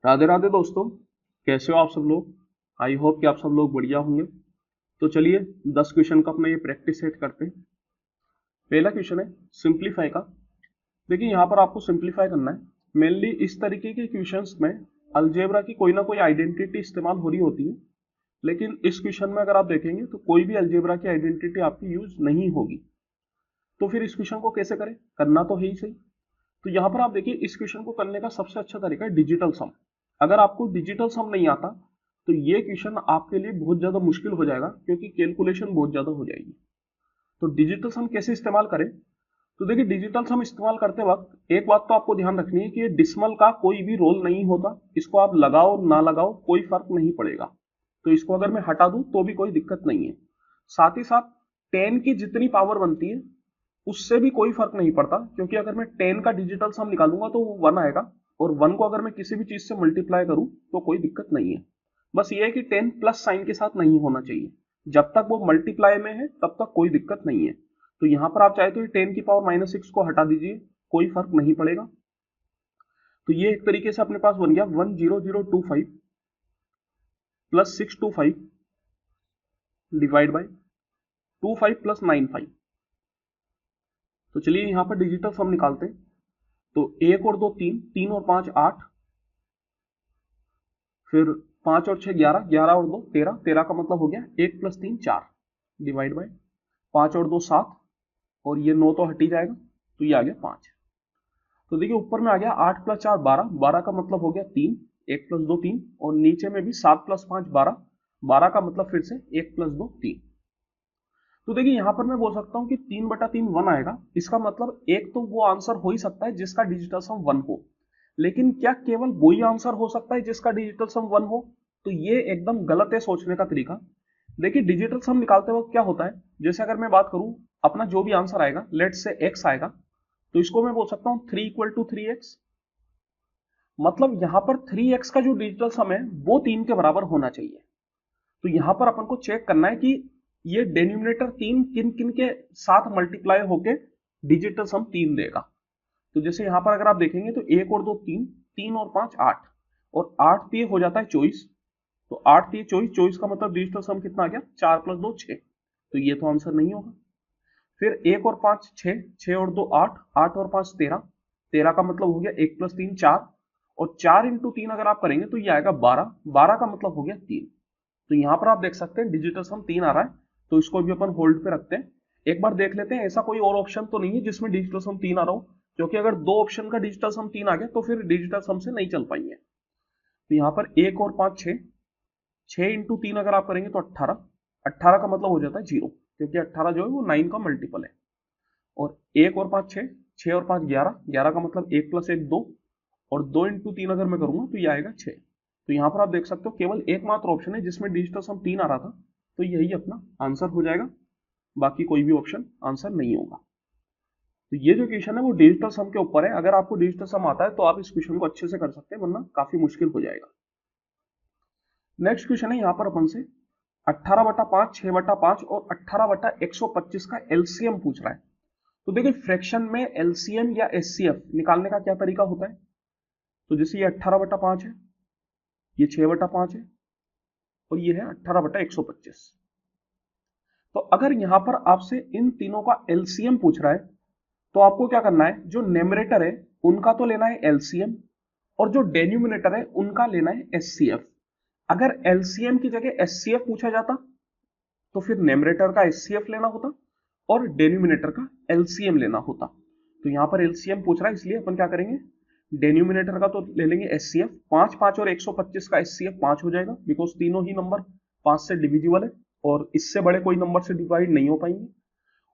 राधे राधे दोस्तों, कैसे हो आप सब लोग। आई होप कि आप सब लोग बढ़िया होंगे। तो चलिए 10 क्वेश्चन का अपना ये प्रैक्टिस सेट करते हैं। पहला क्वेश्चन है सिंप्लीफाई का। देखिए यहाँ पर आपको सिंप्लीफाई करना है। मेनली इस तरीके के क्वेश्चंस में अलजेब्रा की कोई ना कोई आइडेंटिटी इस्तेमाल हो रही होती है, लेकिन इस क्वेश्चन में अगर आप देखेंगे तो कोई भी अलजेब्रा की आइडेंटिटी आपकी यूज नहीं होगी। तो फिर इस क्वेश्चन को कैसे करें, करना तो है ही सही। तो यहाँ पर आप देखिए इस क्वेश्चन को करने का सबसे अच्छा तरीका है डिजिटल सम। अगर आपको डिजिटल सम नहीं आता तो ये क्वेश्चन आपके लिए बहुत ज्यादा मुश्किल हो जाएगा, क्योंकि कैलकुलेशन बहुत ज्यादा हो जाएगी। तो डिजिटल सम कैसे इस्तेमाल करें, तो देखिए डिजिटल सम इस्तेमाल करते वक्त एक बात तो आपको ध्यान रखनी है कि डिसमल का कोई भी रोल नहीं होता। इसको आप लगाओ ना लगाओ कोई फर्क नहीं पड़ेगा। तो इसको अगर मैं हटा दूं तो भी कोई दिक्कत नहीं है। साथ ही साथ 10 की जितनी पावर बनती है उससे भी कोई फर्क नहीं पड़ता, क्योंकि अगर मैं 10 का डिजिटल सम निकालूंगा तो वो 1 आएगा, और 1 को अगर मैं किसी भी चीज से मल्टीप्लाई करूं तो कोई दिक्कत नहीं है। बस ये है कि 10 प्लस साइन के साथ नहीं होना चाहिए। जब तक वो मल्टीप्लाई में है तब तक कोई दिक्कत नहीं है। तो यहां पर आप चाहे तो 10 की पावर -6 को हटा दीजिए, कोई फर्क नहीं पड़ेगा। तो ये एक तरीके से अपने पास बन गया 10025 प्लस 625 डिवाइड बाई 25 प्लस 95। तो चलिए यहां पर डिजिटल सम निकालते हैं। तो 1 और 2 3, 3 और 5 8, फिर 5 और 6 11, 11 और 2 13, 13 का मतलब हो गया 1 प्लस 3 4 डिवाइड बाई 5 और 2 7, और ये 9 तो हट ही जाएगा, तो ये आ गया 5। तो देखिए ऊपर में आ गया 8 प्लस 4 12, 12 का मतलब हो गया 3, 1 प्लस 2 3, और नीचे में भी 7 प्लस 5 12, 12 का मतलब फिर से 1 प्लस 2 3। तो देखिए यहां पर मैं बोल सकता हूं कि 3/3 1 आएगा। इसका मतलब एक तो वो आंसर हो ही सकता है जिसका डिजिटल सम 1 हो, लेकिन क्या केवल वही आंसर हो सकता है जिसका डिजिटल सम 1 हो? तो ये एकदम गलत है सोचने का तरीका। देखिए डिजिटल सम निकालते वक्त क्या होता है, जैसे अगर मैं बात करूं अपना जो भी आंसर आएगा, लेट से x आएगा, तो इसको मैं बोल सकता हूं 3 इक्वल टू 3x। मतलब यहां पर 3x का जो डिजिटल सम है वो 3 के बराबर होना चाहिए। तो यहां पर अपन को चेक करना है कि ये डेनोमिनेटर 3 किन किन के साथ मल्टीप्लाई होके डिजिटल सम 3 देगा। तो जैसे यहां पर अगर आप देखेंगे तो 1 और 2 3, 3 और 5 8, और 8 पे हो जाता है 24। तो 8 पे 24, 24 का मतलब डिजिटल सम कितना आ गया, 4 प्लस 2 6। तो ये तो आंसर नहीं होगा। फिर 1 और 5 6, 6 और 2 8, 8 और 5 13, 13 का मतलब हो गया 1 प्लस 3 4, और 4 इंटू 3 अगर आप करेंगे तो ये आएगा 12, 12 का मतलब हो गया 3। तो यहां पर आप देख सकते हैं डिजिटल सम 3 आ रहा है, तो इसको भी अपन होल्ड पे रखते हैं। एक बार देख लेते हैं ऐसा कोई और ऑप्शन तो नहीं है जिसमें डिजिटल सम 3 आ रहा हो, क्योंकि अगर दो ऑप्शन का डिजिटल सम 3 आ गया तो फिर डिजिटल सम से नहीं चल पाएंगे। तो यहाँ पर 1 और 5 6, 6 इंटू 3 अगर आप करेंगे तो 18, 18 का मतलब हो जाता है 0, क्योंकि 18 जो है वो 9 का मल्टीपल है। और 1 और 5 6, 6 और 5 11, 11 का मतलब 1 प्लस 1 2, और 2 इंटू 3 अगर मैं करूंगा तो ये आएगा 6। तो यहाँ पर आप देख सकते हो केवल एकमात्र ऑप्शन है जिसमें डिजिटल सम 3 आ रहा था, तो यही अपना आंसर हो जाएगा। बाकी कोई भी ऑप्शन आंसर नहीं होगा। तो ये जो क्वेश्चन है वो डिजिटल सम के ऊपर है। अगर आपको डिजिटल सम आता है तो आप इस क्वेश्चन को अच्छे से कर सकते हैं, वरना काफी मुश्किल हो जाएगा। नेक्स्ट क्वेश्चन है यहाँ पर अपन से 18/5, 6/5 और 18/125 का एलसीएम पूछ रहा है। तो देखिए फ्रैक्शन में एलसीएम या एचसीएफ निकालने का क्या तरीका होता है। तो जैसे ये 18/5 है, ये 6/5 है, और ये है 18/125। तो अगर यहां पर आपसे इन तीनों का एलसीएम पूछ रहा है तो आपको क्या करना है, जो न्यूमरेटर है उनका तो लेना है एलसीएम, और जो डेन्यूमिनेटर है उनका लेना है एचसीएफ। अगर एलसीएम की जगह एचसीएफ पूछा जाता तो फिर न्यूमरेटर का एचसीएफ लेना होता और डेन्यूमिनेटर का एलसीएम लेना होता। तो यहां पर एलसीएम पूछ रहा है, इसलिए अपन क्या करेंगे, डेन्यूमिनेटर का तो ले लेंगे एचसीएफ। 5 5 और 125 का एचसीएफ 5 हो जाएगा, बिकॉज तीनों ही नंबर 5 से डिविजिबल है और इससे बड़े कोई नंबर से डिवाइड नहीं हो पाएंगे।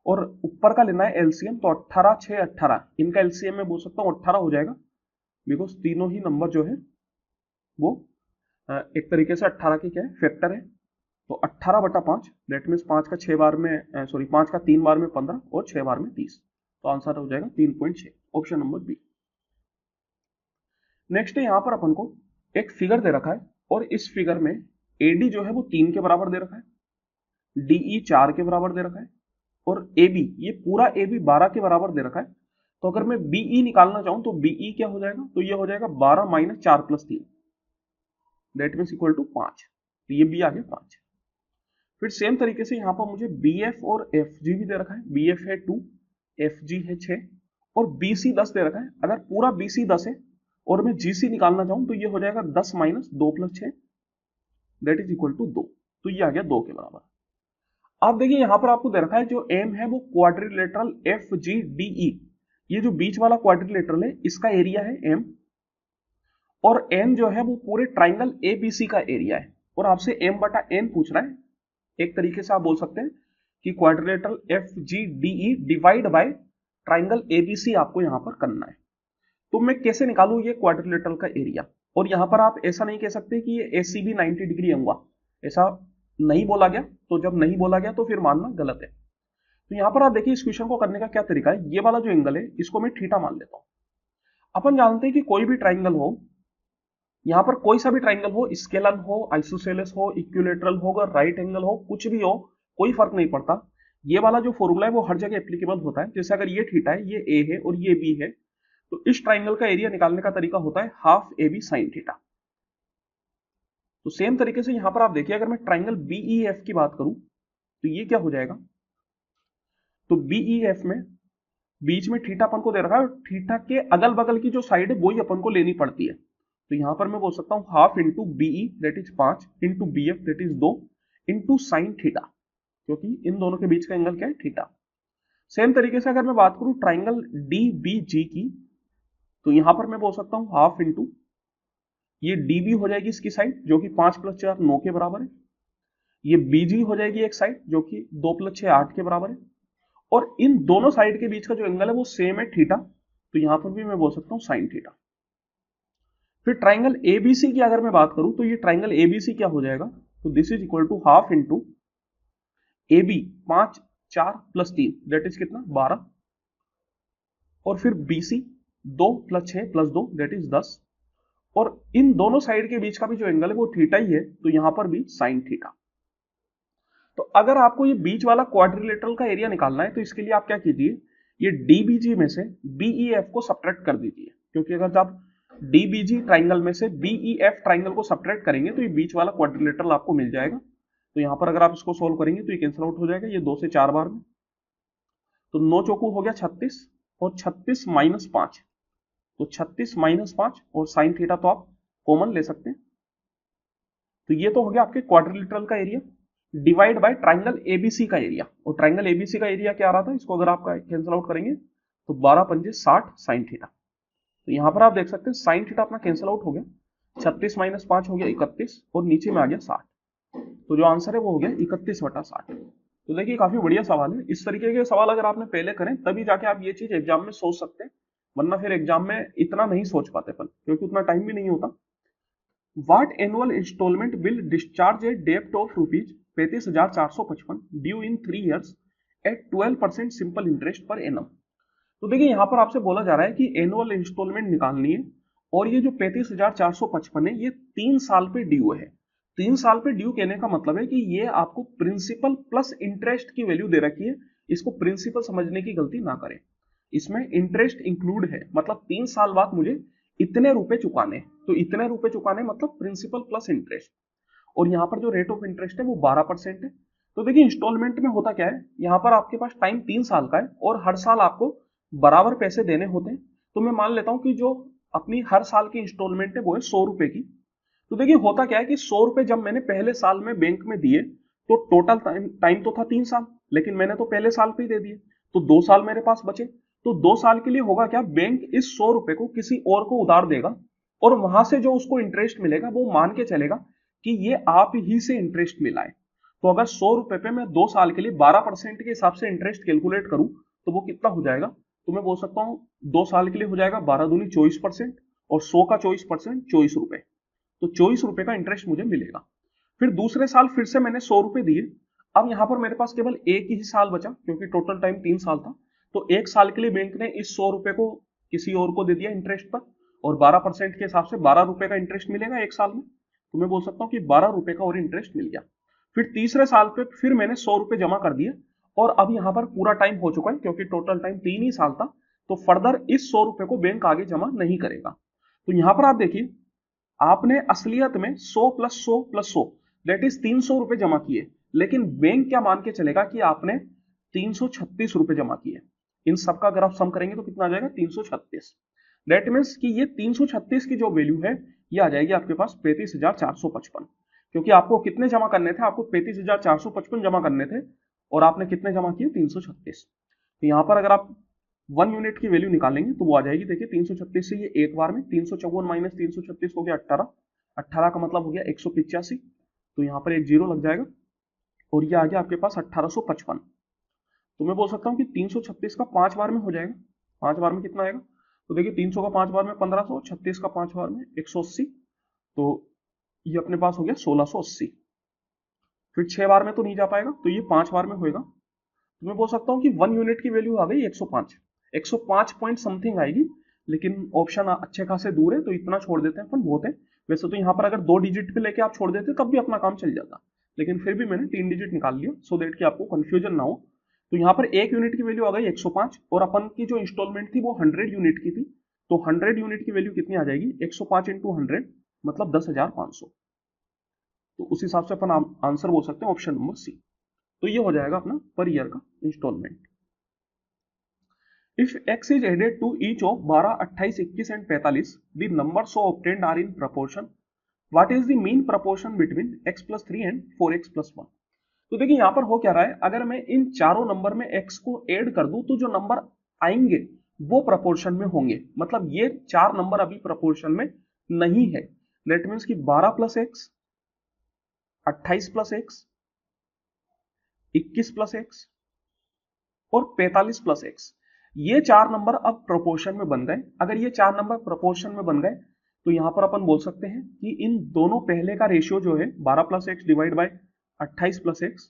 और ऊपर का लेना है एलसीएम, तो 18 6 18, इनका एलसीएम में बोल सकता हूँ 18 हो जाएगा, बिकॉज तीनों ही नंबर जो है वो एक तरीके से 18 की क्या है, फैक्टर है। तो 18/5 दैट मीन्स 5 का 6 बार में सॉरी 5 का 3 बार में 15 और 6 बार में 30। तो आंसर हो जाएगा 3.6, ऑप्शन नंबर बी। नेक्स्ट है यहाँ पर अपन को एक फिगर दे रखा है, और इस फिगर में एडी जो है वो 3 के बराबर दे रखा है, डीई 4 के बराबर दे रखा है, और ए बी, ये पूरा ए बी 12 के बराबर दे रखा है। तो अगर मैं बीई निकालना चाहूं तो बीई क्या हो जाएगा, तो ये हो जाएगा 12 - 4 + 3। दैट मीन्स इक्वल टू 5, तो ये भी आ गया 5। फिर सेम तरीके से यहाँ पर मुझे BF और FG भी दे रखा है, BF है 2, FG है 6 और BC 10 दे रखा है। अगर पूरा BC 10 है और मैं GC निकालना चाहूं तो ये हो जाएगा 10 minus 2 plus 6 that is equal to 2, तो ये आ गया 2 के बराबर। आप देखिए यहाँ पर आपको दे रखा है जो M है वो क्वाड्रिलेटरल FGDE, ये जो बीच वाला क्वाड्रिलेटरल है इसका एरिया है M, और N जो है वो पूरे ट्राइंगल ABC का एरिया है, और आपसे M बटा N पूछ रहा है। एक तरीके से आप बोल सकते हैं कि quadrilateral FGDE divide by triangle ABC आपको यहां पर करना है। तो मैं कैसे निकालूं ये क्वाड्रिलेटरल का एरिया, और यहां पर आप ऐसा नहीं कह सकते कि ये ACB 90 डिग्री होगा, ऐसा नहीं बोला गया, तो जब नहीं बोला गया तो फिर मानना गलत है। तो यहां पर आप देखिए इस क्वेश्चन को करने का क्या तरीका है, ये वाला जो एंगल है इसको मैं थीटा मान लेता हूं। अपन जानते हैं कि कोई भी ट्राइंगल हो, यहां पर कोई सा भी ट्राइंगल हो, स्केलन हो, आइसोसेलेस हो, इक्विलेटरल हो, राइट एंगल हो, कुछ भी हो, कोई फर्क नहीं पड़ता, ये वाला जो फॉर्मूला है वो हर जगह एप्लीकेबल होता है। जैसे अगर ये थीटा है, ये ए है और ये बी है, तो इस ट्राइंगल का एरिया निकालने का तरीका होता है हाफ AB साइन थीटा। तो सेम तरीके से यहां पर आप देखिए अगर मैं ट्राइंगल BEF की बात करूं तो ये क्या हो जाएगा, तो BEF में बीच में थीटा अपन को दे रखा है, थीटा के अगल बगल की जो साइड है वही अपन को लेनी पड़ती है। तो यहां पर मैं बोल सकता हूं half into BE that is 5 into BF that is 2 into sine theta, क्योंकि इन दोनों के बीच का एंगल क्या है, थीटा। सेम तरीके से अगर मैं बात करूं ट्राइंगल DBG की, तो यहां पर मैं बोल सकता हूं हाफ इंटू ये DB हो जाएगी इसकी साइड जो कि 5 प्लस 4 9 के बराबर है, ये BG हो जाएगी एक साइड जो कि 2 प्लस 6 8 के बराबर है, और इन दोनों साइड के बीच का जो एंगल है वो सेम है थीटा, तो यहां पर भी मैं बोल सकता हूं साइन थीटा। फिर ट्राइंगल ABC की अगर मैं बात करूं तो ये ट्राइंगल ABC क्या हो जाएगा, तो this is equal to half into AB 5 4 plus 3 that is कितना 12, और फिर BC 2 plus 6 plus 2 that is 10, और इन दोनों साइड के बीच का भी जो एंगल है वो थीटा ही है, तो यहां पर भी साइन थीटा। तो अगर आपको ये बीच वाला क्वाड्रिलेटरल का एरिया निकालना है तो इसके लिए आप क्या कीजिए, ये DBG में से BEF को सब्ट्रैक्ट कर दीजिए, क्योंकि अगर आप DBG ट्राइंगल में से BEF ट्राइंगल को सब्ट्रैक्ट करेंगे तो ये बीच वाला क्वाड्रिलेटरल आपको मिल जाएगा। तो यहां पर अगर आप इसको सोल्व करेंगे तो ये कैंसिल आउट हो जाएगा, ये 2 से 4 बार में, तो 9 चौकू हो गया 36 और 36 माइनस 5, तो 36 माइनस 5 और साइन थीटा तो आप कॉमन ले सकते हैं। तो ये तो हो गया आपके क्वाड्रिलेटरल का area divide by triangle ABC का एरिया, और ट्राइंगल ABC का एरिया क्या आ रहा था, इसको अगर आप कैंसिल आउट करेंगे तो 12 पंजे 60 साइन थीटा। तो यहां पर आप देख सकते हैं साइन थीटा अपना कैंसिल आउट हो गया, 36 माइनस 5 हो गया 31 और नीचे में आ गया 60, तो जो आंसर है वो हो गया 31 बटा 60। तो देखिए काफी बढ़िया सवाल है, इस तरीके के सवाल अगर आपने पहले करें तभी जाके आप ये चीज एग्जाम में सोच सकते हैं, वरना फिर एग्जाम में इतना नहीं सोच पाते अपन, क्योंकि उतना टाइम भी नहीं होता। What annual installment will discharge a debt of rupees 35,455 due in 3 years at 12% simple interest per annum? तो देखिए यहां पर आपसे बोला जा रहा है कि एनुअल इंस्टॉलमेंट निकालनी है, और ये जो 35,455 है ये 3 साल पे ड्यू है। 3 साल पे ड्यू कहने का मतलब है कि ये आपको प्रिंसिपल प्लस इंटरेस्ट की वैल्यू दे रखी है, इसको प्रिंसिपल समझने की गलती ना करें, इसमें इंटरेस्ट इंक्लूड है, मतलब 3 साल बाद मुझे इतने रुपए चुकाने, तो इतने रुपए चुकाने मतलब प्रिंसिपल प्लस इंटरेस्ट, और यहाँ पर जो रेट ऑफ इंटरेस्ट है वो 12% है। तो देखिए इंस्टॉलमेंट में होता क्या है, यहाँ पर आपके पास टाइम 3 साल का है और हर साल आपको बराबर पैसे देने होते हैं। तो मैं मान लेता हूं कि जो अपनी हर साल की इंस्टॉलमेंट है वो है 100 रुपए की। तो देखिए होता क्या है कि 100 रुपए जब मैंने पहले साल में बैंक में दिए तो टोटल टाइम तो था 3 साल, लेकिन मैंने तो पहले साल पे ही दे दिए, तो 2 साल मेरे पास बचे। तो 2 साल के लिए होगा क्या, बैंक इस 100 रुपए को किसी और को उधार देगा, और वहां से जो उसको इंटरेस्ट मिलेगा वो मान के चलेगा कि ये आप ही से इंटरेस्ट मिला है। तो अगर 100 रुपए पे मैं 2 साल के लिए 12% के हिसाब से इंटरेस्ट कैलकुलेट करूं तो वो कितना हो जाएगा, तो मैं बोल सकता हूं 2 साल के लिए हो जाएगा 12 दूनी 24%, और 100 का 24% 24 रुपए, तो 24 रुपए का इंटरेस्ट मुझे मिलेगा। फिर दूसरे साल फिर से मैंने 100 रुपए दिए, अब यहां पर मेरे पास केवल एक ही साल बचा क्योंकि टोटल टाइम 3 साल था, तो 1 साल के लिए बैंक ने इस 100 रुपए को किसी और को दे दिया इंटरेस्ट पर, और 12% के हिसाब से 12 रुपए का इंटरेस्ट मिलेगा 1 साल में, तो मैं बोल सकता हूँ कि 12 रुपए का और इंटरेस्ट मिल गया। फिर तीसरे साल पे फिर मैंने 100 रुपए जमा कर दिए, और अब यहाँ पर पूरा टाइम हो चुका है क्योंकि टोटल टाइम 3 ही साल था, तो फर्दर इस 100 रुपए को बैंक आगे जमा नहीं करेगा। तो यहाँ पर आप देखिए आपने असलियत में 100 प्लस 100 प्लस 100 दैट इज 300 रुपए जमा किए, लेकिन बैंक क्या मान के चलेगा कि आपने 336 रुपए जमा किए। इन सब का अगर आप सम करेंगे तो कितना आ जाएगा 336। दैट मीन्स कि ये 336 की जो वैल्यू है ये आ जाएगी आपके पास 35,455, क्योंकि आपको कितने जमा करने थे, आपको 35,455 जमा करने थे और आपने कितने जमा किए 336। तो यहां पर अगर आप 1 यूनिट की वैल्यू निकालेंगे तो वो आ जाएगी, देखिए 336 से ये एक बार में 354 माइनस 336 हो गया 18, 18 का मतलब हो गया 185, तो यहाँ पर एक जीरो लग जाएगा और ये आ गया आपके पास 1855। तो मैं बोल सकता हूँ कि 336 का 5 बार में हो जाएगा, 5 बार में कितना आएगा, तो देखिए 300 का 5 बार में 1500, 36 का 5 बार में 180, तो ये अपने पास हो गया 1680। फिर 6 बार में तो नहीं जा पाएगा, तो ये 5 बार में होएगा। तो मैं बोल सकता हूँ कि 1 यूनिट की वैल्यू आ गई 105, 105 पॉइंट समथिंग आएगी, लेकिन ऑप्शन अच्छे खासे दूर है तो इतना छोड़ देते हैं अपन, बहुत है। वैसे तो यहाँ पर अगर 2 डिजिट पे लेके आप छोड़ देते तब भी अपना काम चल जाता, लेकिन फिर भी मैंने 3 डिजिट निकाल लिया सो देट कि आपको कंफ्यूजन ना हो। तो यहाँ पर 1 यूनिट की वैल्यू आ गई 105 और अपन की जो इंस्टॉलमेंट थी वो 100 यूनिट की थी, तो 100 यूनिट की वैल्यू कितनी आ जाएगी 105 इंटू 100 मतलब 10,500। तो उस हिसाब से अपन आंसर बोल सकते हैं ऑप्शन नंबर सी। तो ये हो जाएगा अपना पर ईयर का instalment. If x is added to each of 12, 28, 21 and 45, the numbers so obtained are in proportion. What is the mean proportion between x plus 3 and 4x plus 1? तो देखिए यहाँ पर हो क्या रहा है, अगर मैं इन चारों नंबर में x को ऐड कर दूं तो जो नंबर आएंगे वो प्रपोर्शन में होंगे, मतलब ये 4 नंबर अभी प्रपोर्शन में नहीं है। दैट मीन्स कि 12 plus x, 28 plus x, 21 plus x और 45 प्लस एक्स, ये 4 नंबर अब प्रोपोर्शन में बन गए। अगर ये 4 नंबर प्रोपोर्शन में बन गए तो यहां पर अपन बोल सकते हैं कि इन दोनों पहले का रेशियो जो है 12 plus x divide by 28 plus x,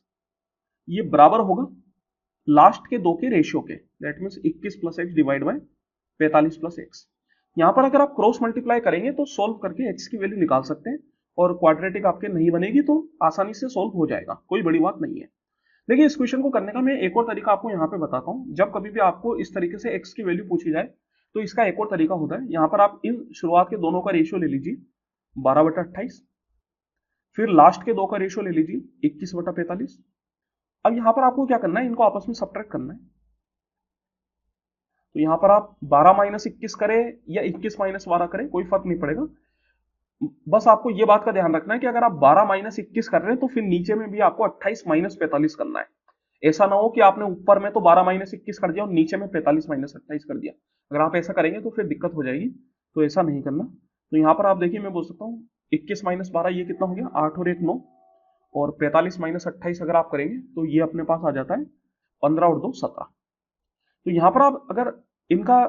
ये बराबर होगा लास्ट के दो के रेशियो के, that means 21 plus x divide by 45 plus x. यहां पर अगर आप क्रॉस मल्टीप्लाई करेंगे तो सोल्व करके एक्स की वैल्यू निकाल सकते हैं, और क्वाड्रेटिक आपके नहीं बनेगी तो आसानी से सोल्व हो जाएगा, कोई बड़ी बात नहीं है। देखिए इस क्वेश्चन को करने का मैं एक और तरीका आपको यहाँ पे बताता हूँ। जब कभी भी आपको इस तरीके से x की वैल्यू पूछी जाए तो इसका एक और तरीका होता है। यहाँ पर आप इन शुरुआत के दोनों का रेशियो ले लीजिए 12/28, फिर लास्ट के दो का रेशियो ले लीजिए 21/45। अब यहाँ पर आपको क्या करना है, इनको आपस में सब्ट्रैक्ट करना है। तो यहाँ पर आप 12 माइनस 21 करें या 21 माइनस 12 करें कोई फर्क नहीं पड़ेगा, बस आपको ये बात का ध्यान रखना है कि अगर आप 12 माइनस 21 कर रहे हैं तो फिर नीचे में भी आपको 28 माइनस 45 करना है। ऐसा ना हो कि आपने ऊपर में तो 12 माइनस 21 कर दिया और नीचे में 45 माइनस 28 कर दिया, अगर आप ऐसा करेंगे तो फिर दिक्कत हो जाएगी, तो ऐसा नहीं करना। तो यहाँ पर आप देखिए मैं बोल सकता हूँ 21 माइनस 12 ये कितना हो गया 8 और 1 9, और 45 माइनस 28 अगर आप करेंगे तो ये अपने पास आ जाता है 15 और 2 17। तो यहाँ पर आप अगर इनका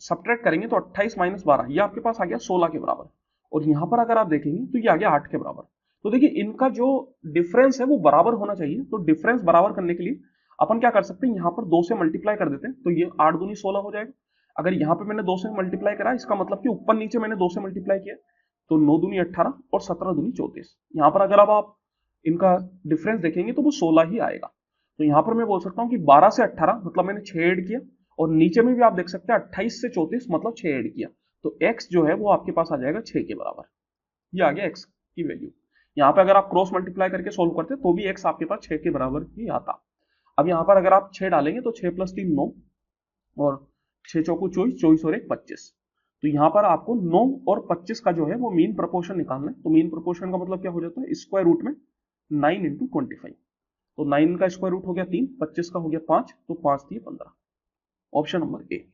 सब्ट्रैक्ट करेंगे तो 28 माइनस 12 ये आपके पास आ गया 16 के बराबर, और यहां पर अगर आप देखेंगे तो ये आ गया 8 के बराबर। तो देखिए इनका जो डिफरेंस है वो बराबर होना चाहिए, तो डिफरेंस बराबर करने के लिए अपन क्या कर सकते हैं, यहाँ पर 2 से मल्टीप्लाई कर देते हैं, तो ये 8 दूनी 16 हो जाएगा। अगर यहाँ पे मैंने 2 से मल्टीप्लाई करा, इसका मतलब कि ऊपर नीचे मैंने 2 से मल्टीप्लाई किया, तो 9 दूनी 18 और 17 दूनी 34। यहाँ पर अगर अब आप इनका डिफरेंस देखेंगे तो वो 16 ही आएगा। तो यहाँ पर मैं बोल सकता हूँ कि 12 से 18 मतलब मैंने 6 ऐड किया, और नीचे में भी आप देख सकते हैं 28 से 34 मतलब 6 ऐड किया, तो x जो है वो आपके पास आ जाएगा 6 के बराबर। ये आ गया x की वैल्यू। यहाँ पे अगर आप क्रॉस मल्टीप्लाई करके सोल्व करते तो भी x आपके पास 6 के बराबर ही आता। अब यहाँ पर अगर आप 6 डालेंगे तो 6 प्लस 3 9, और 6 चौको 24, 24 और 1 25। तो यहाँ पर आपको 9 और 25 का जो है वो मीन प्रोपोर्शन निकालना है। तो मीन प्रोपोर्शन का मतलब क्या हो जाता है, स्क्वायर रूट में 9 इंटू 25, तो 9 का स्क्वायर रूट हो गया 3, 25 का हो गया 5, तो 5 3 15। Option number A.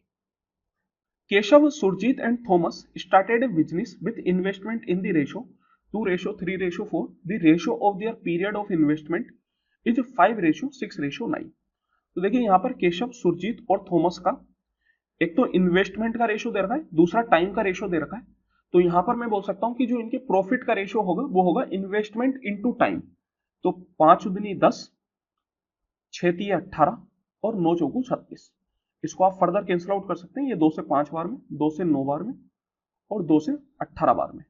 Keshav, Surjit and Thomas started a business with investment in the ratio 2:3:4. The ratio of their period of investment is 5:6:9. तो देखिए यहाँ पर केशव, सुरजीत और थॉमस का एक तो इन्वेस्टमेंट का रेशियो दे रखा है, दूसरा टाइम का रेशियो दे रखा है। तो यहाँ पर मैं बोल सकता हूँ कि जो इनके प्रॉफिट का रेशियो होगा वो होगा इन्वेस्टमेंट इनटू टाइम। तो 5 दूनी 10, 6 तिये 18 और 9 चौको 36। इसको आप फर्दर कैंसिल आउट कर सकते हैं, ये 2 से 5 बार में, 2 से 9 बार में और 2 से 18 बार में।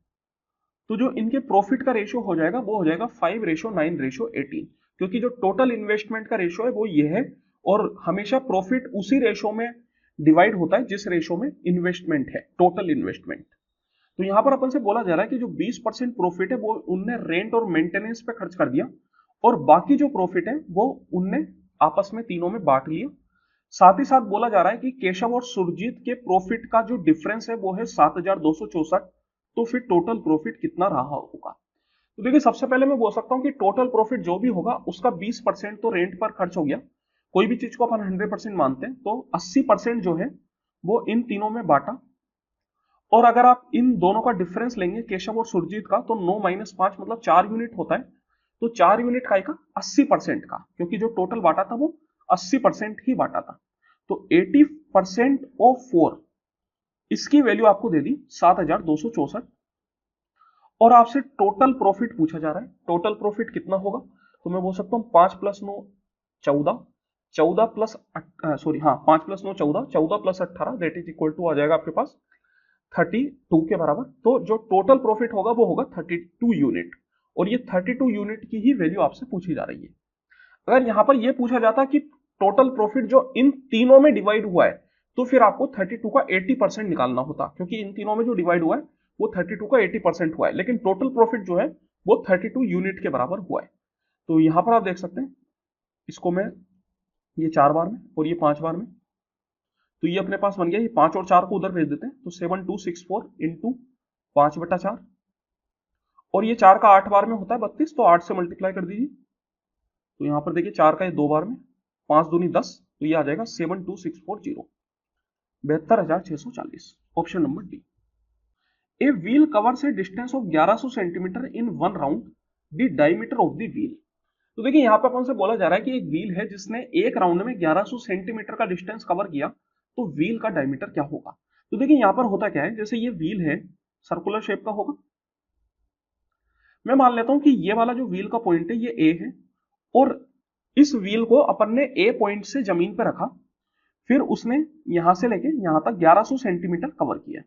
तो जो इनके प्रॉफिट का रेशियो हो जाएगा वो हो जाएगा 5:9:18, क्योंकि जो टोटल इन्वेस्टमेंट का रेशियो है वो ये है, और हमेशा प्रॉफिट उसी रेशियो में डिवाइड होता है जिस रेशियो में इन्वेस्टमेंट है, टोटल इन्वेस्टमेंट। तो यहां पर अपन से बोला जा रहा है कि जो 20% प्रॉफिट है वो उनने रेंट और मेंटेनेंस पे खर्च कर दिया, और बाकी जो प्रॉफिट है वो उनने आपस में तीनों में बांट लिया। साथ ही साथ बोला जा रहा है कि केशव और सुरजीत के प्रॉफिट का जो डिफरेंस है वो है 7,264। तो फिर टोटल प्रॉफिट कितना रहा होगा? तो देखिए, सबसे पहले मैं बोल सकता हूं कि टोटल प्रॉफिट जो भी होगा उसका 20% तो रेंट पर खर्च हो गया। कोई भी चीज को अपन 100% मानते हैं तो 80% जो है वो इन तीनों में बांटा। और अगर आप इन दोनों का डिफरेंस लेंगे केशव और सुरजीत का, तो 9 - 5 मतलब 4 यूनिट होता है। तो 4 यूनिट का 80% का, क्योंकि जो टोटल बांटा था वो 80% ही बांटा था। तो 80% ऑफ 4, इसकी वैल्यू आपको दे दी 7,264। और आपसे टोटल प्रॉफिट पूछा जा रहा है। टोटल प्रॉफिट कितना होगा? तो मैं बोल सकता हूं 5 + 9 14, 14 प्लस 5 + 9 14, 14 + 18 दैट इज इक्वल टू आ जाएगा आपके पास 32 के बराबर। तो जो टोटल प्रॉफिट होगा वो होगा 32 यूनिट, और ये 32 यूनिट की ही वैल्यू आपसे पूछी जा रही है। अगर यहां पर यह पूछा जाता कि टोटल प्रॉफिट जो इन तीनों में डिवाइड हुआ है, तो फिर आपको 32 का 80% निकालना होता, क्योंकि इन तीनों में जो डिवाइड हुआ है वो 32 का 80% हुआ है, लेकिन टोटल प्रॉफिट जो है वो 32 यूनिट के बराबर हुआ है। तो यहां पर आप देख सकते हैं, इसको मैं ये 4 बार में और ये 5 बार में, तो ये अपने पास बन गया। ये 5 और 4 को उधर भेज देते हैं, तो 7264 इंटू 5/4, और ये 4 का 8 बार में होता है 32, तो 8 से मल्टीप्लाई कर दीजिए। तो यहां पर देखिए 4 का ये 2 बार में, 5 दूनी 10, तो ये आ जाएगा 72640, 72,640। Option number D. A wheel covers A distance of 1100 centimetre in one round, the diameter of the wheel. तो देखिए यहां पर अपन से बोला जा रहा है कि एक व्हील है जिसने एक राउंड में 1100 सेंटीमीटर का डिस्टेंस कवर किया, तो व्हील का डायमीटर क्या होगा? तो देखिए यहां पर होता क्या है, जैसे ये व्हील है सर्कुलर शेप का होगा। मैं मान लेता हूं कि ये वाला जो व्हील का पॉइंट है ये ए है, और इस व्हील को अपन ने ए पॉइंट से जमीन पर रखा, फिर उसने यहां से लेके यहां तक 1100 सेंटीमीटर कवर किया।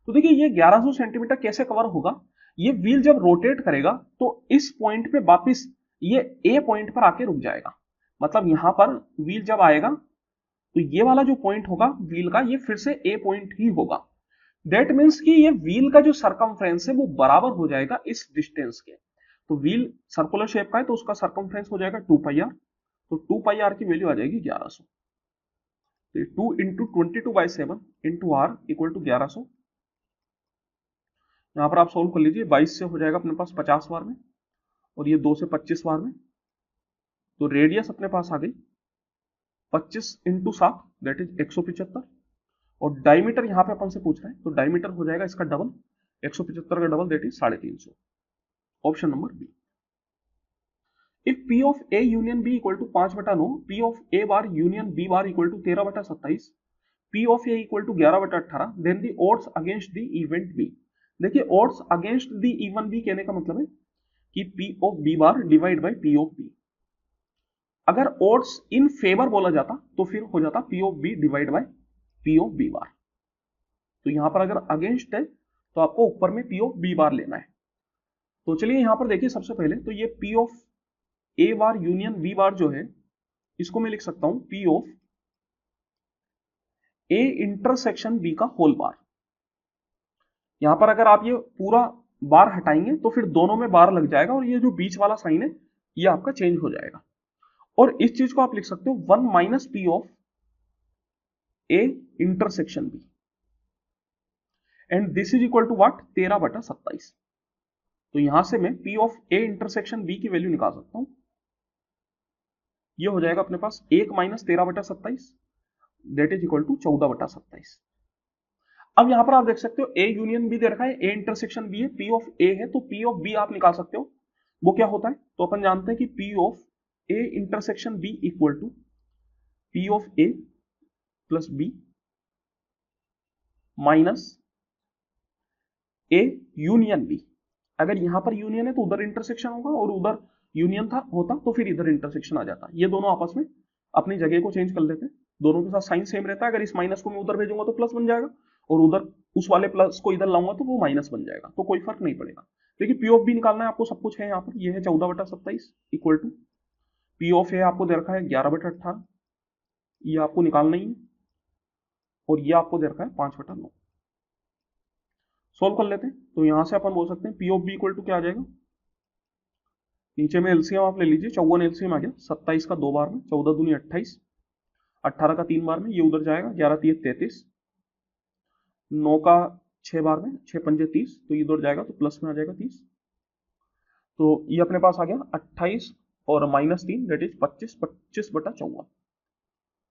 तो देखिए ये 1100 सेंटीमीटर कैसे कवर होगा? ये व्हील जब रोटेट करेगा तो इस पॉइंट पे वापस ये ए पॉइंट पर आके रुक जाएगा। मतलब यहां पर व्हील जब आएगा तो ये वाला जो पॉइंट होगा व्हील का, ये फिर से ए पॉइंट ही होगा। दैट मीन्स कि ये व्हील का जो सरकमफ्रेंस है वो बराबर हो जाएगा इस डिस्टेंस के। तो व्हील सर्कुलर शेप का है तो उसका सरकमफ्रेंस हो जाएगा 2πr, तो 2πr की वैल्यू आ जाएगी 1100। तो 2 into 22/7 into R equal to 1100। यहां पर आप सोल्व कर लीजिए, 22 से हो जाएगा अपने पास 50 बार में, और ये 2 से 25 बार में। तो रेडियस अपने पास आ गई 25 इंटू 7 दैट इज 175, और डायमीटर यहां पे अपन से पूछ रहे हैं, तो डायमीटर हो जाएगा इसका डबल, 175 का double that is 350। Option number B. If P of A union B equal to 5/9, P of A bar union B bar equal to 13/27, P of A equal to 11/18, then the odds against the event B। देखिए odds against the even B कहने का मतलब है कि P of B bar divide by P of B। अगर odds in favour बोला जाता तो फिर हो जाता P of B divide by P of B बार। तो यहां पर अगर अगेंस्ट है तो आपको ऊपर में P ऑफ B बार लेना है। तो चलिए यहां पर देखिए, सबसे पहले तो ये P of A bar union B बार जो है, इसको मैं लिख सकता हूं P of A intersection B का होल बार। यहां पर अगर आप ये पूरा बार हटाएंगे तो फिर दोनों में बार लग जाएगा, और ये जो बीच वाला साइन है ये आपका चेंज हो जाएगा। और इस चीज को आप लिख सकते हो 1 - P of A intersection B, and this is equal to what, 13/27। तो यहां से मैं P of A intersection B की वैल्यू निकाल सकता हूं। ये हो जाएगा अपने पास 1 - 13/27 दैट इज इक्वल टू 14/27। अब यहां पर आप देख सकते हो A यूनियन B दे रखा है, A इंटरसेक्शन B है, P ऑफ A है, तो P ऑफ B आप निकाल सकते हो। वो क्या होता है? तो अपन जानते हैं कि P of A intersection B equal to P of A plus B minus A union B। अगर यहां पर यूनियन है तो उधर इंटरसेक्शन होगा, और उधर यूनियन था होता तो फिर इधर इंटरसेक्शन आ जाता। ये दोनों आपस में अपनी जगह को चेंज कर लेते हैं, दोनों के साथ साइन सेम रहता है। अगर इस माइनस को मैं उधर भेजूंगा तो प्लस बन जाएगा, और उधर उस वाले प्लस को इधर लाऊंगा तो वो माइनस बन जाएगा, तो कोई फर्क नहीं पड़ेगा। देखिए पी ऑफ बी निकालना है आपको, सब कुछ है यहाँ पर। ये है 14/27 इक्वल टू पी ऑफ ए आपको दे रखा है 11/18, ये आपको निकालना ही है, और ये आपको दे रखा है 5/9। सोल्व कर लेते हैं। तो यहां से अपन बोल सकते हैं P of B equal to क्या आ जाएगा, नीचे में एलसीएम आप ले लीजिए, 54 एलसीएम आ गया, 27 का 2 बार में, 14 दूनी 28, 18 का 3 बार में, ये उधर जाएगा, 11 3 33, 9 का 6 बार में, 6 पंजे 30, तो ये उधर जाएगा तो प्लस में आ जाएगा 30। तो ये अपने पास आ गया 28 और -3 दैट इज 25, 25/54।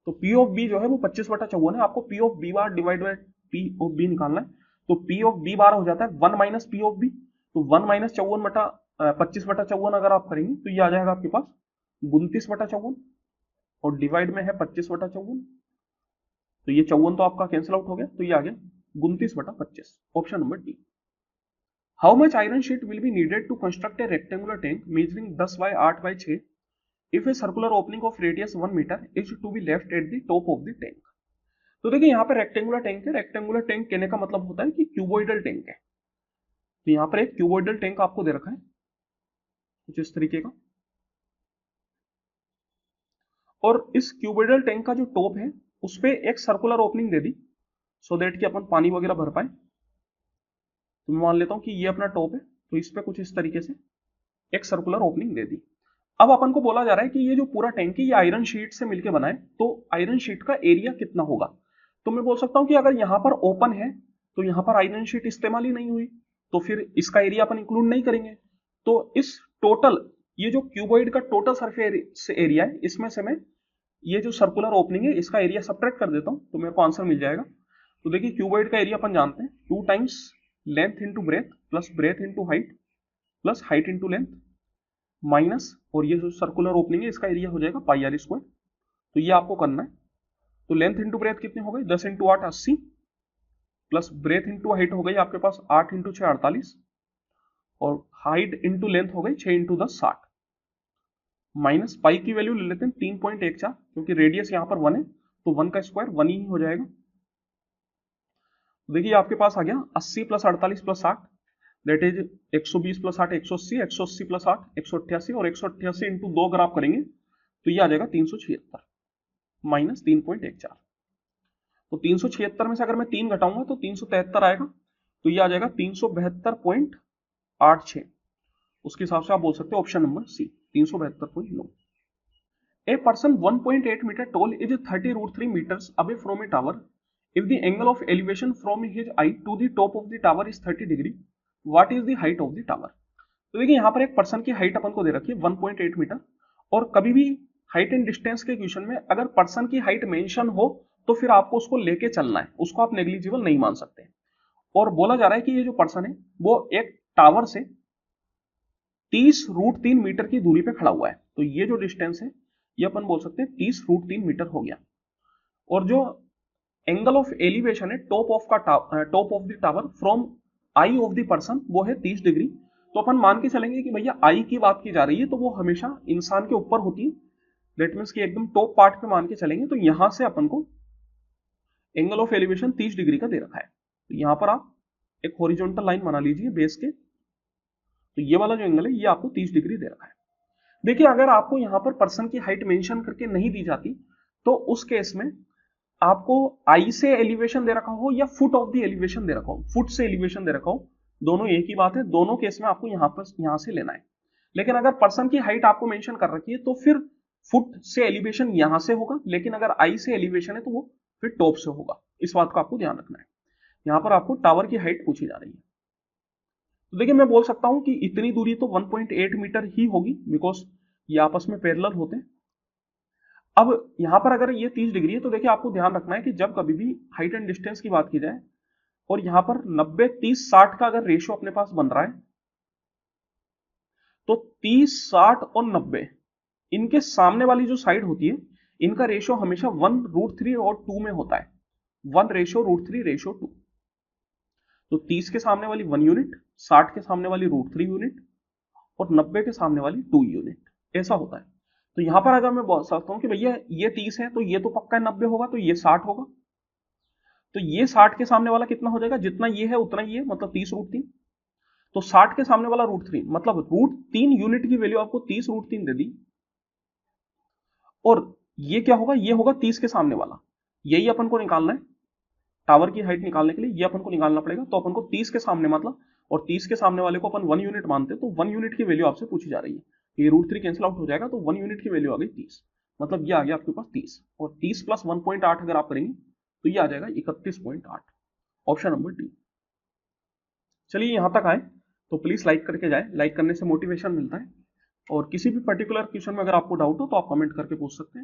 तो पी ऑफ बी जो है वो 25/54 है। आपको P of B bar divide by P of B निकालना है। तो पी ऑफ बी बार हो जाता है 1 माइनस पी ऑफ बी, तो 1 माइनस 25/54 अगर आप करेंगे तो ये आ जाएगा आपके पास 29/54 और डिवाइड में है 25/54, तो ये 54 तो आपका कैंसिल आउट हो गया, तो ये आ गया 29/25, option number D. How much iron sheet will be needed to construct a rectangular tank measuring 10 by 8 by 6 if a circular opening of radius 1 meter is to be left at the top of the tank। तो देखिए यहाँ पे rectangular tank है, rectangular tank कहने का मतलब होता है कि क्यूबोइडल टैंक है। तो यहाँ पर एक क्यूबोइडल टैंक आपको दे रखा है कुछ इस तरीके का, और इस क्यूबोइडल टैंक का जो टॉप है उस पे एक circular opening they the so that कि अपन पानी वगैरह भर पाए। तो मैं मान लेता हूं कि ये अपना टॉप है, तो इस पे कुछ इस तरीके से एक सर्कुलर ओपनिंग दे दी। अब अपन को बोला जा रहा है कि ये जो पूरा टैंक है ये आयरन शीट से मिलकर बना है, तो आयरन शीट का एरिया कितना होगा। तो मैं बोल सकता हूं कि अगर यहां पर ओपन है तो यहां पर आयरन शीट इस्तेमाल ही नहीं हुई, तो फिर इसका एरिया अपन इंक्लूड नहीं करेंगे। तो इस टोटल ये जो क्यूबॉइड का टोटल सरफेस एरिया है इसमें से मैं ये जो सर्कुलर ओपनिंग है इसका एरिया सब्ट्रैक्ट कर देता हूं, तो मेरे को आंसर मिल जाएगा। तो देखिए क्यूबॉइड का एरिया अपन जानते हैं 2 times length into breadth plus breadth into height plus height into length minus, और ये जो सर्कुलर ओपनिंग है इसका एरिया हो जाएगा पाई आर स्क्वायर। तो ये आपको करना है। तो लेंथ इंटू ब्रेथ कितनी हो गई 10 into 8 80 plus breadth into height हो गई आपके पास 8 इंटू 6 48 और हाइट इंटू लेंथ हो गई 6 इंटू 10 60 माइनस पाई की वैल्यू ले लेते हैं 3.14 क्योंकि रेडियस यहां पर 1 है तो 1 का स्क्वायर 1 ही हो जाएगा। देखिए आपके पास आ गया 80 plus 48 plus 60 that is 120 plus 8 180, 180 plus 8 188 और 188 इंटू 2 अगर आप करेंगे तो ये आ जाएगा 376 माइनस 3.14। तो 376 में से अगर मैं 3 घटाऊंगा तो 373 आएगा, तो ये आ जाएगा 372.86। उसके हिसाब से आप बोल सकते हो option number C 372.9। A person 1.8 metre tall is 30√3 meters away from a tower if the angle of elevation from his eye to the top of the tower is 30 degree what is the height of the tower। तो देखिए यहाँ पर एक person की height अपन को दे रखी है 1.8 metre, और कभी भी हाइट एंड डिस्टेंस के क्वेश्चन में अगर पर्सन की हाइट मेंशन हो तो फिर आपको उसको लेके चलना है, उसको आप नेग्लिजिबल नहीं मान सकते। और बोला जा रहा है कि ये जो पर्सन है वो एक टावर से 30√3 मीटर की दूरी पे खड़ा हुआ है, तो ये जो डिस्टेंस है ये अपन बोल सकते हैं 30√3 मीटर हो गया। और जो एंगल ऑफ एलिवेशन है top of the tower from I of the person वो है 30 डिग्री। तो अपन मान के चलेंगे कि भैया आई की बात की जा रही है तो वो हमेशा इंसान के ऊपर होती है, दैट मीन्स कि एकदम टॉप पार्ट पे मान के चलेंगे। तो यहां से अपन को एंगल ऑफ एलिवेशन 30 डिग्री का दे रखा है, तो यहां पर आप एक हॉरिजॉन्टल लाइन बना लीजिए बेस के, तो ये वाला जो एंगल है ये आपको 30 डिग्री दे रखा है। देखिए अगर आपको यहां पर पर्सन की हाइट मेंशन करके नहीं दी जाती तो उस केस में आपको आई से एलिवेशन दे रखा हो या फुट ऑफ द एलिवेशन दे रखा हो, फुट से एलिवेशन दे रखा हो, दोनों एक ही बात है, दोनों केस में आपको यहां से लेना है। लेकिन अगर पर्सन की हाइट आपको मेंशन कर रखी है तो फिर फुट से एलिवेशन यहां से होगा, लेकिन अगर आई से एलिवेशन है तो वो फिर टॉप से होगा। इस बात का आपको ध्यान रखना है। यहां पर आपको टावर की हाइट पूछी जा रही है। तो देखिए मैं बोल सकता हूं कि इतनी दूरी तो 1.8 मीटर ही होगी बिकॉज ये आपस में पैरेलल होते हैं। अब यहां पर अगर ये 30 डिग्री है तो देखिए आपको ध्यान रखना है कि जब कभी भी हाइट एंड डिस्टेंस की बात की जाए और यहां पर 90 30 60 का अगर रेशियो अपने पास बन रहा है तो 30 60 और 90 इनके सामने वाली जो साइड होती है इनका रेशियो हमेशा 1√3 और 2 में होता है, 1:√3:2। तो 30 के सामने वाली 1 यूनिट, 60 के सामने वाली √3 यूनिट और 90 के सामने वाली 2 यूनिट, ऐसा होता है। तो यहां पर अगर मैं बोल सकता हूं कि भैया ये 30 है तो ये तो पक्का 90 होगा, तो ये 60 होगा, तो ये 60 के सामने वाला कितना हो जाएगा, जितना ये है उतना ही है, मतलब 30√3। तो 60 के सामने वाला √3 मतलब √3 यूनिट की वैल्यू आपको 30√3 दे दी, और ये क्या होगा, ये होगा 30 के सामने वाला, यही अपन को निकालना है। टावर की हाइट निकालने के लिए ये अपन को निकालना पड़ेगा। तो अपन को 30 के सामने मतलब, और 30 के सामने वाले को अपन 1 यूनिट मानते हैं, तो 1 यूनिट की वैल्यू आपसे पूछी जा रही है। ये √3 कैंसिल आउट हो जाएगा, तो 1 यूनिट की वैल्यू आ गई 30, मतलब ये आ गया आपके पास 30, और 30 प्लस 1.8 अगर आप करेंगे तो ये आ जाएगा 31.8, ऑप्शन नंबर डी। चलिए यहां तक आए तो प्लीज लाइक करके जाए, लाइक करने से मोटिवेशन मिलता है, और किसी भी पर्टिकुलर क्वेश्चन में अगर आपको डाउट हो तो आप कमेंट करके पूछ सकते हैं।